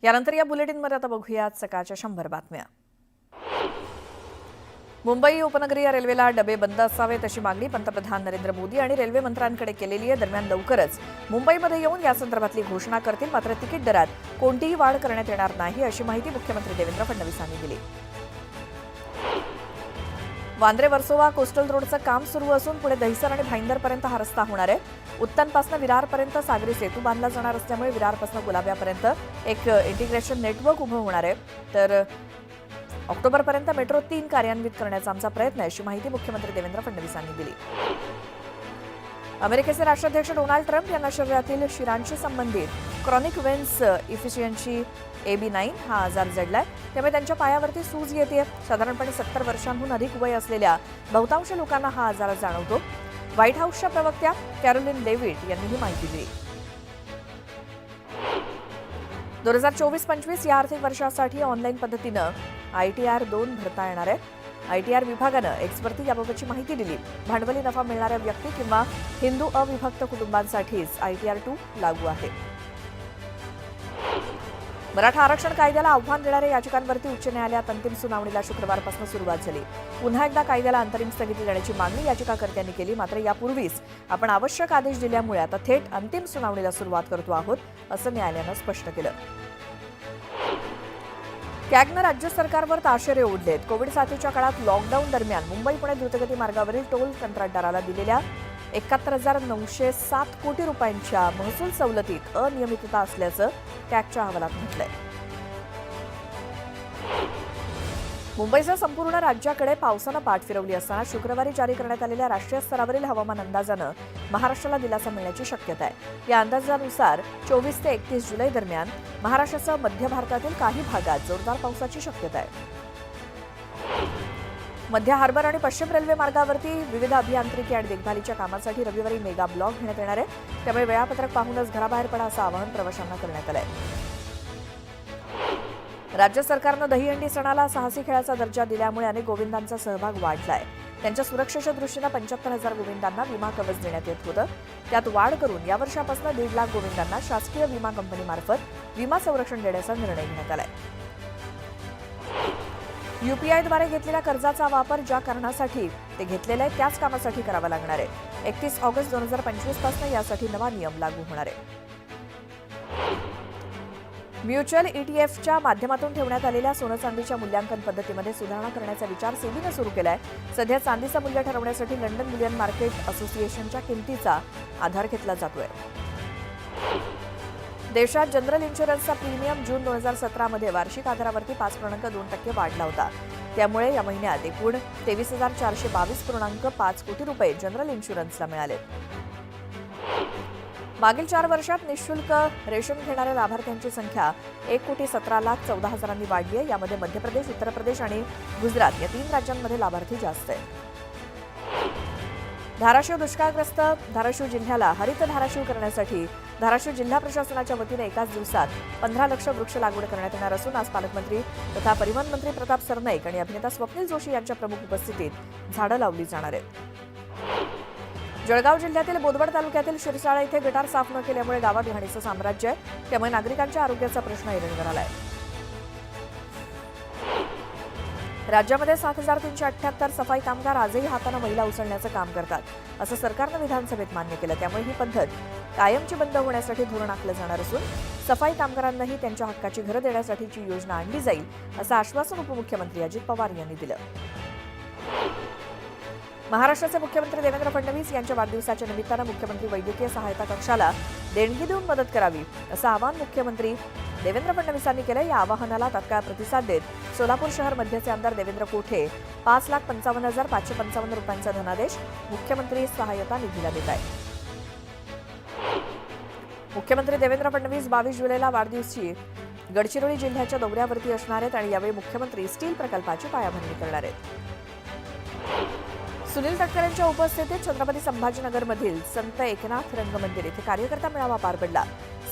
यानंतर या बुलेटिनमध्ये आता बघूयात सकाळच्या 100 बातम्या. मुंबई उपनगरीय रेल्वेला डबे बंद असावेत अशी मागणी पंतप्रधान नरेंद्र मोदी आणि रेल्वे मंत्र्यांकडे केलेली आहे. दरम्यान लवकरच मुंबईमध्ये येऊन यासंदर्भातली घोषणा करतील. मात्र तिकीट दरात कोणतीही वाढ करण्यात येणार नाही अशी माहिती मुख्यमंत्री देवेंद्र फडणवीसांनी दिली. वांद्रे वर्सोवा कोस्टल रोडचं काम सुरू असून पुढे दहिसर आणि भाईंदरपर्यंत हा रस्ता होणार आहे. उत्तनपासून विरारपर्यंत सागरी सेतू बांधला जाणार असल्यामुळे विरारपासून गुलाब्यापर्यंत एक इंटिग्रेशन नेटवर्क उभं होणार आहे. तर ऑक्टोबरपर्यंत मेट्रो 3 कार्यान्वित करण्याचा आमचा प्रयत्न आहे अशी माहिती मुख्यमंत्री देवेंद्र फडणवीसांनी दिली. अमेरिकेचे राष्ट्राध्यक्ष डोनाल्ड ट्रम्प यांना शरीरातील शिरांशी संबंधित क्रॉनिक वेन्स इफिशियन्सी AB9 हा आजार जडलाय. त्यामुळे त्यांच्या पायावरती सूज येते. साधारणपणे 70 वर्षांहून अधिक वय असलेल्या बहुतांश लोकांना हा आजार जाणवतो. व्हाईट हाऊसच्या प्रवक्त्या कॅरोलिन लेविट यांनी ही माहिती दिली. 2024-25 या आर्थिक वर्षासाठी ऑनलाईन पद्धतीनं ITR 2 भरता येणार आहे. ITR विभागानं एक्सवरती याबाबतची माहिती दिली. भांडवली नफा मिळणाऱ्या व्यक्ती किंवा हिंदू अविभक्त कुटुंबांसाठीच ITR 2 लागू आहे. मराठा आरक्षण कायद्याला आव्हान देणाऱ्या याचिकांवरती उच्च न्यायालयात अंतिम सुनावणीला शुक्रवारपासून सुरुवात झाली. पुन्हा एकदा कायद्याला अंतरिम स्थगिती देण्याची मागणी याचिकाकर्त्यांनी केली. मात्र यापूर्वीच आपण आवश्यक आदेश दिल्यामुळे आता थेट अंतिम सुनावणीला सुरुवात करतो आहोत असं न्यायालयानं स्पष्ट केलं. कॅगनं राज्य सरकारवर ताशेरे ओढलेत. कोविड साथीच्या काळात लॉकडाऊन दरम्यान मुंबई पुणे द्रुतगती मार्गावरील टोल कंत्राटदाराला दिलेल्या 71,907 कोटी रुपयांच्या महसूल सवलतीत अनियमितता असल्याचं कॅगच्या अहवालात म्हटलंय. मुंबईसह संपूर्ण राज्याकडे पावसानं पाठ फिरवली असताना शुक्रवारी जारी करण्यात आलेल्या राष्ट्रीय स्तरावरील हवामान अंदाजानं महाराष्ट्राला दिलासा मिळण्याची शक्यता आहे. या अंदाजानुसार 24 ते 31 जुलै दरम्यान महाराष्ट्रासह मध्य भारतातील काही भागात जोरदार पावसाची शक्यता आहे. मध्य हार्बर आणि पश्चिम रेल्वे मार्गावरती विविध अभियांत्रिकी आणि देखभालीच्या कामासाठी रविवारी मेगा ब्लॉक घेण्यात येणार आहे. त्यामुळे वेळापत्रक पाहूनच घराबाहेर पडा असं आवाहन प्रवाशांना करण्यात आलंय. राज्य सरकारनं दहीहंडी सणाला साहसी खेळाचा दर्जा दिल्यामुळे अनेक गोविंदांचा सहभाग वाढलाय. त्यांच्या सुरक्षेच्या दृष्टीनं 75,000 गोविंदांना विमा कवच देण्यात येत होतं. त्यात वाढ करून या वर्षापासून 1.5 लाख गोविंदांना शासकीय विमा कंपनीमार्फत विमा संरक्षण देण्याचा निर्णय घेण्यात आलाय. UPIद्वारे घेतलेल्या कर्जाचा वापर ज्या कारणासाठी ते घेतलेलं आहे त्याच कामासाठी करावा लागणार आहे. 31 ऑगस्ट 2025 पासून यासाठी नवा नियम लागू होणार आहे. म्युच्युअल ETFच्या माध्यमातून ठेवण्यात आलेल्या सोनं चांदीच्या मूल्यांकन पद्धतीमध्ये सुधारणा करण्याचा विचार सेबीनं सुरू केलाय. सध्या चांदीचं मूल्य ठरवण्यासाठी लंडन बुलियन मार्केट असोसिएशनच्या किमतीचा आधार घेतला जातोय. देशात जनरल इन्शुरन्सचा प्रीमियम जून 2017 मध्ये वार्षिक आधारावरती 5.2% वाढला होता. त्यामुळे या महिन्यात एकूण 23,422.5 कोटी रुपये जनरल इन्शुरन्सला मिळाले. मागील 4 वर्षात निःशुल्क रेशन घेणाऱ्या लाभार्थ्यांची संख्या 1,17,14,000 वाढली आहे. यामध्ये मध्य प्रदेश, उत्तर प्रदेश आणि गुजरात या 3 राज्यांमध्ये लाभार्थी जास्त आहेत. धाराशिव दुष्काळग्रस्त धाराशिव जिल्ह्याला हरित धाराशिव करण्यासाठी धाराशिव जिल्हा प्रशासनाच्या वतीने एकाच दिवसात 15 लाख वृक्ष लागवड करण्यात येणार असून आज पालकमंत्री तथा परिवहन मंत्री प्रताप सरनाईक आणि अभिनेता स्वप्नील जोशी यांच्या प्रमुख उपस्थितीत झाडं लावली जाणार आहेत. जळगाव जिल्ह्यातील बोदवड तालुक्यातील शिरसाळा इथे गटार साफ न केल्यामुळे गावात घाणीचं साम्राज्य आहे. त्यामुळे नागरिकांच्या आरोग्याचा प्रश्न ऐरणीवर आलाय. राज्यामध्ये 7,378 सफाई कामगार आजही हाताने मैला उचलण्याचं काम करतात असं सरकारनं विधानसभेत मान्य केलं. त्यामुळे ही पद्धत कायमची बंद होण्यासाठी धोरण आखलं जाणार असून सफाई कामगारांनाही त्यांच्या हक्काची घरं देण्यासाठीची योजना आणली जाईल असं आश्वासन उपमुख्यमंत्री अजित पवार यांनी दिलं. महाराष्ट्राचे मुख्यमंत्री देवेंद्र फडणवीस यांच्या वाढदिवसाच्या निमित्तानं मुख्यमंत्री वैद्यकीय सहायता कक्षाला देणगी देऊन मदत करावी असं आवाहन मुख्यमंत्री देवेंद्र फडणवीसांनी केलं. या आवाहनाला तात्काळ प्रतिसाद देत सोलापूर शहर मध्यचे आमदार देवेंद्र कोठे 5,55,555 रुपयांचा धनादेश मुख्यमंत्री सहायता निधीला देत आहेत. मुख्यमंत्री देवेंद्र फडणवीस 22 जुलैला वाढदिवशी गडचिरोली जिल्ह्याच्या दौऱ्यावरती असणार आहेत आणि यावेळी मुख्यमंत्री स्टील प्रकल्पाची पायाभरणी करणार आहेत. सुनील तटकरेंच्या उपस्थितीत छत्रपती संभाजीनगरमधील संत एकनाथ रंगमंदिर इथे कार्यकर्ता मेळावा पार पडला.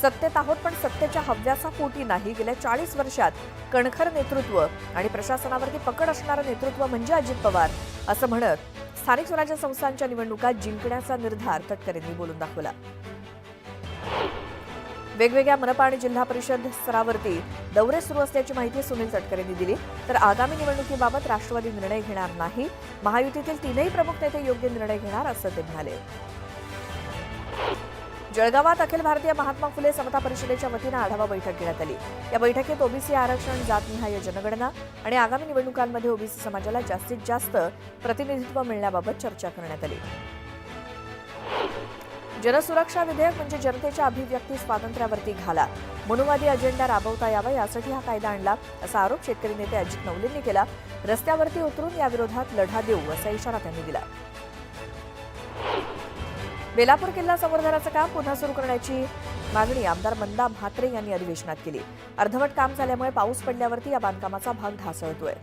सत्तेत आहोत पण सत्तेच्या हव्यासा पोटी नाही. गेल्या 40 वर्षात कणखर नेतृत्व आणि प्रशासनावरती पकड असणारं नेतृत्व म्हणजे अजित पवार असं म्हणत स्थानिक स्वराज्य संस्थांच्या निवडणुका जिंकण्याचा निर्धार तटकरेंनी बोलून दाखवला. वेगवेगळ्या मनपा आणि जिल्हा परिषद स्तरावरती दौरे सुरू असल्याची माहिती सुनील तटकरेंनी दिली. तर आगामी निवडणुकीबाबत राष्ट्रवादी निर्णय घेणार नाही, महायुतीतील तीनही प्रमुख नेते योग्य निर्णय घेणार असं ते म्हणाले. जळगावात अखिल भारतीय महात्मा फुले समता परिषदेच्या वतीनं आढावा बैठक घेण्यात आली. या बैठकीत ओबीसी आरक्षण, जातनिहाय जनगणना आणि आगामी निवडणुकांमध्ये ओबीसी समाजाला जास्तीत जास्त प्रतिनिधित्व मिळण्याबाबत चर्चा करण्यात आली. जनसुरक्षा विधेयक म्हणजे जनतेच्या अभिव्यक्ती स्वातंत्र्यावरती घाला, मनुवादी अजेंडा राबवता यावा यासाठी हा कायदा आणला असा आरोप शेतकरी नेते अजित नवलेंनी केला. रस्त्यावरती उतरून याविरोधात लढा देऊ असा इशारा त्यांनी दिला. बेलापूर किल्ला संवर्धनाचं काम पुन्हा सुरू करण्याची मागणी आमदार मंदा म्हात्रे यांनी अधिवेशनात केली. अर्धवट काम झाल्यामुळे पाऊस पडल्यावरती या बांधकामाचा भाग ढासळतोय.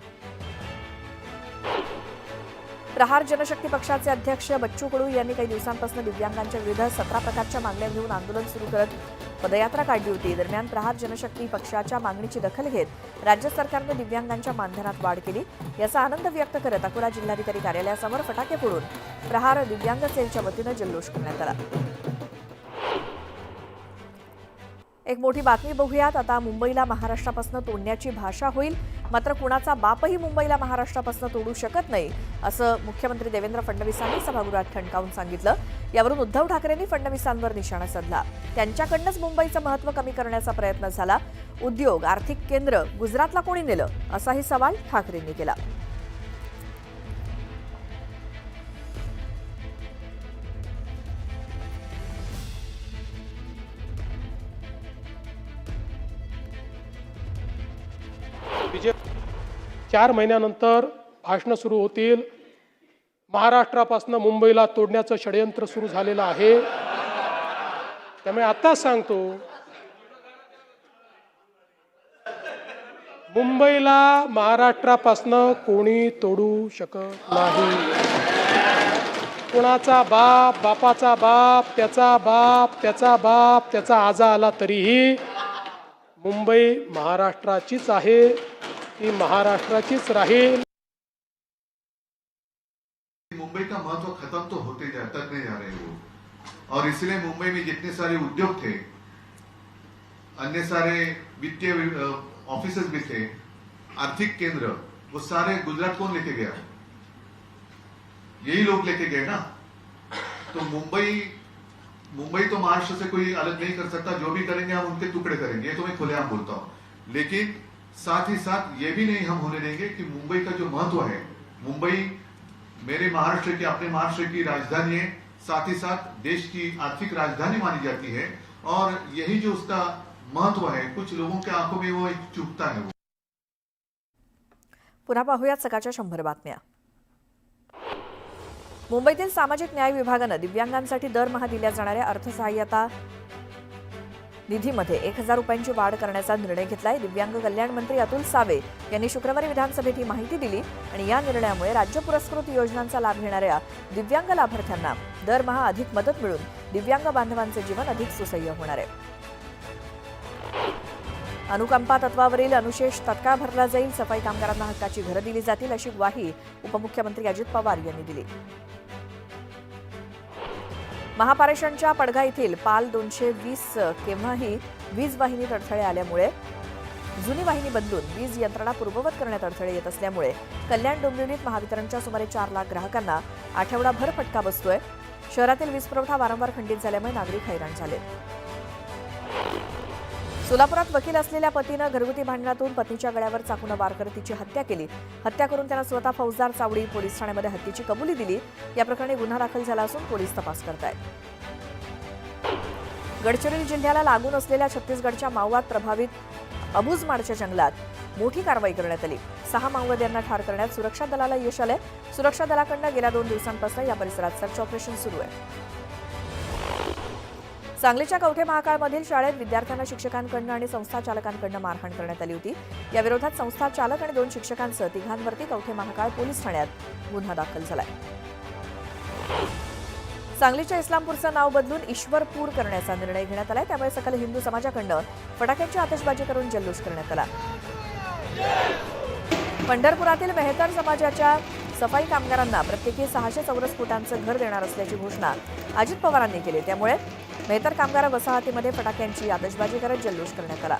प्रहार जनशक्ती पक्षाचे अध्यक्ष बच्चू कडू यांनी काही दिवसांपासून दिव्यांगांच्या विविध 17 प्रकारच्या मागण्या घेऊन आंदोलन सुरू करत पदयात्रा काढली होती. दरम्यान प्रहार जनशक्ती पक्षाच्या मागणीची दखल घेत राज्य सरकारनं दिव्यांगांच्या मानधनात वाढ केली. याचा आनंद व्यक्त करत अकोला जिल्हाधिकारी कार्यालयासमोर फटाके फोडून प्रहार दिव्यांग सेलच्या वतीनं जल्लोष करण्यात आला. एक मोठी बातमी बघूयात. आता मुंबईला महाराष्ट्रापासून तोडण्याची भाषा होईल, मात्र कुणाचा बापही मुंबईला महाराष्ट्रापासून तोडू शकत नाही असं मुख्यमंत्री देवेंद्र फडणवीसांनी सभागृहात ठणकावून सांगितलं. यावरून उद्धव ठाकरेंनी फडणवीसांवर निशाणा साधला. त्यांच्याकडनंच मुंबईचं महत्त्व कमी करण्याचा प्रयत्न झाला. उद्योग, आर्थिक केंद्र गुजरातला कोणी नेलं असाही सवाल ठाकरेंनी केला. विजय 4 महिन्यानंतर भाषणं सुरू होतील. महाराष्ट्रापासून मुंबईला तोडण्याचं षडयंत्र सुरू झालेलं आहे. त्यामुळे आताच सांगतो, मुंबईला महाराष्ट्रापासून कोणी तोडू शकत नाही. कोणाचा बाप, बापाचा बाप, त्याचा बाप, त्याचा बाप, त्याचा आजा आला तरीही मुंबई महाराष्ट्राचीच आहे, ती महाराष्ट्राचीच राहील. मुंबई का महत्व खत्म तो होते तक नहीं जा रहे वो, और इसलिए मुंबई में जितने सारे उद्योग थे, अन्य सारे वित्तीय ऑफिसेस भी थे, आर्थिक केंद्र, वो सारे गुजरात कौन लेके गया? यही लोग लेके गए ना. तो मुंबई तो महाराष्ट्र से कोई अलग नहीं कर सकता. जो भी करेंगे हम उनके टुकड़े करेंगे, ये तो मैं खुलेआम बोलता हूं. लेकिन साथ ही साथ ये भी नहीं हम होने देंगे कि मुंबई का जो महत्व है, मुंबई मेरे महाराष्ट्र की, अपने महाराष्ट्र की राजधानी है, साथ ही साथ देश की आर्थिक राजधानी मानी जाती है, और यही जो उसका महत्व है कुछ लोगों के आंखों में वो चुभता है. पुन्हा पाहूयात सकाळच्या 100 बातम्या. मुंबईतील सामाजिक न्याय विभागानं दिव्यांगांसाठी दरमहा दिल्या जाणाऱ्या अर्थसहाय्यता निधीमध्ये 1,000 रुपयांची वाढ करण्याचा निर्णय घेतलाय. दिव्यांग कल्याण मंत्री अतुल सावे यांनी शुक्रवारी विधानसभेत ही माहिती दिली आणि या निर्णयामुळे राज्य पुरस्कृत योजनांचा लाभ घेणाऱ्या दिव्यांग लाभार्थ्यांना दरमहा अधिक मदत मिळून दिव्यांग बांधवांचे जीवन अधिक सुसह्य होणार आहे. अनुकंपा तत्वावरील अनुशेष तत्काळ भरला जाईल. सफाई कामगारांना हक्काची घरं दिली जातील अशी ग्वाही उपमुख्यमंत्री अजित पवार यांनी दिली. महापारेषणच्या पडघा येथील पाल 220 केव्हाही वीज वाहिनीत अडथळे आल्यामुळे जुनी वाहिनी बदलून वीज यंत्रणा पूर्ववत करण्यात अडथळे येत असल्यामुळे कल्याण डोंबिवलीत महावितरणच्या सुमारे 4 लाख ग्राहकांना आठवडाभर फटका बसतोय. शहरातील वीज पुरवठा वारंवार खंडित झाल्यामुळे नागरिक हैराण झाले. सोलापुरात वकील असलेल्या पतीनं घरगुती भांडणातून पत्नीच्या गळ्यावर चाकूनं वार करत तिची हत्या केली. हत्या करून त्यानं स्वतः फौजदार चावडी पोलीस ठाण्यामध्ये हत्येची कबुली दिली. या प्रकरणी गुन्हा दाखल झाला असून पोलीस तपास करतायत. गडचिरोली जिल्ह्याला लागून असलेल्या छत्तीसगडच्या माओवाद प्रभावित अबुजमाडच्या जंगलात मोठी कारवाई करण्यात आली. 6 माओवाद्यांना ठार करण्यात सुरक्षा दलाला यश आलंय. सुरक्षा दलाकडून गेल्या 2 दिवसांपासून या परिसरात सर्च ऑपरेशन सुरू आहे. सांगलीच्या कवठे महाकाळमधील शाळेत विद्यार्थ्यांना शिक्षकांकडून आणि संस्था चालकांकडून मारहाण करण्यात आली होती. या विरोधात संस्था चालक आणि 2 शिक्षकांसह 3घांवरती कवठे महाकाळ पोलीस ठाण्यात गुन्हा दाखल झालाय. सांगलीच्या इस्लामपूरचं नाव बदलून ईश्वरपूर करण्याचा निर्णय घेण्यात आलाय. त्यामुळे सकल हिंदू समाजाकडून फटाक्यांची आतषबाजी करून जल्लोष करण्यात आला. पंढरपुरातील मेहतर समाजाच्या सफाई कामगारांना प्रत्येकी 600 चौरस फुटांचं घर देणार असल्याची घोषणा अजित पवारांनी केली. त्यामुळे मेहतर कामगार वसाहतीमध्ये फटाक्यांची आतषबाजी करत जल्लोष करण्यात आला.